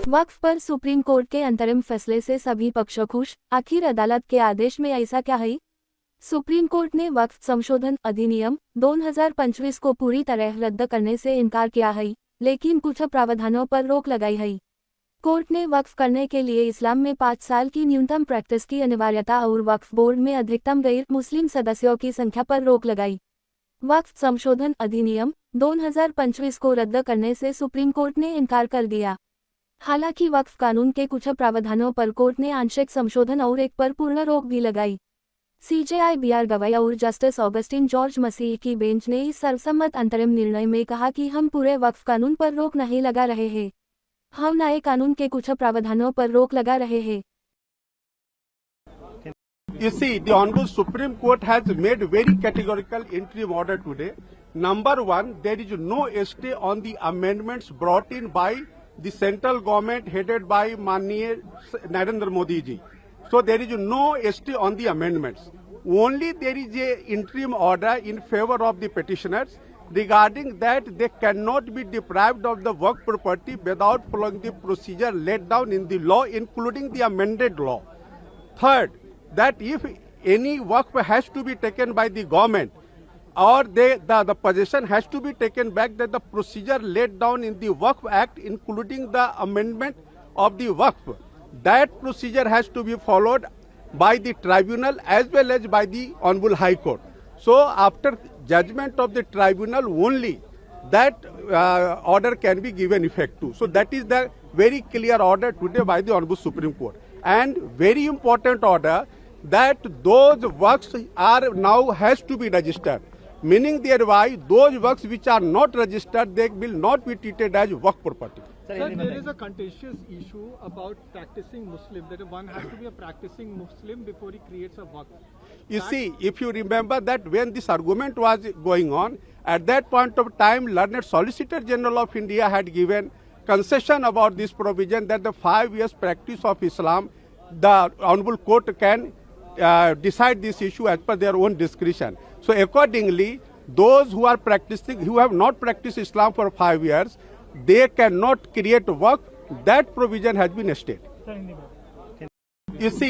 वक्फ पर supreme court के अंतरिम फैसले से सभी पक्ष खुश, आखिर अदालत के आदेश में ऐसा क्या है? सुप्रीम कोर्ट ने वक्फ संशोधन अधिनियम 2025 को पूरी तरह रद्द करने से इनकार किया है, लेकिन कुछ प्रावधानों पर रोक लगाई है। कोर्ट ने वक्फ करने के लिए इस्लाम में 5 साल की न्यूनतम प्रैक्टिस की अनिवार्यता और वक्फ बोर्ड में अधिकतम गैर मुस्लिम सदस्यों की संख्या पर रोक लगाई। वक्फ संशोधन अधिनियम 2025 को रद्द करने से सुप्रीम कोर्ट ने इनकार कर दिया। हालांकि वक्फ कानून के कुछ प्रावधानों पर कोर्ट ने आंशिक संशोधन और एक पर पूर्ण रोक भी लगाई। CJI BR गवाई और जस्टिस ऑगस्टिन जॉर्ज मसीह की बेंच ने इस सर्वसम्मत अंतरिम निर्णय में कहा कि हम पूरे वक्फ कानून पर रोक नहीं लगा रहे हैं, हम नए कानून के कुछ प्रावधानों पर रोक लगा रहे हैं। You see, the Honorable Supreme Court has made very categorical interim order today. Number one, there is no stay on the amendments brought in by the central government headed by Maniya Narendra Modi ji. So there is no stay on the amendments. Only there is a interim order in favor of the petitioners regarding that they cannot be deprived of the work property without following the procedure laid down in the law, including the amended law. Third, that if any work has to be taken by the government or the possession has to be taken back, that the procedure laid down in the Waqf Act, including the amendment of the Waqf, that procedure has to be followed by the tribunal as well as by the Honorable High Court. So after judgment of the tribunal only, that order can be given effect to. So that is the very clear order today by the Honorable Supreme Court. And very important order that those works are now has to be registered, meaning thereby those works which are not registered, they will not be treated as work property. Sir, there is a contentious issue about practicing Muslim, that one has to be a practicing Muslim before he creates a waqf. You see, if you remember that when this argument was going on, at that point of time, learned Solicitor General of India had given concession about this provision that the 5 years practice of Islam, the Honorable Court can decide this issue as per their own discretion. So accordingly, those who are practicing, who have not practiced Islam for 5 years, they cannot create work. That provision has been stated. You see,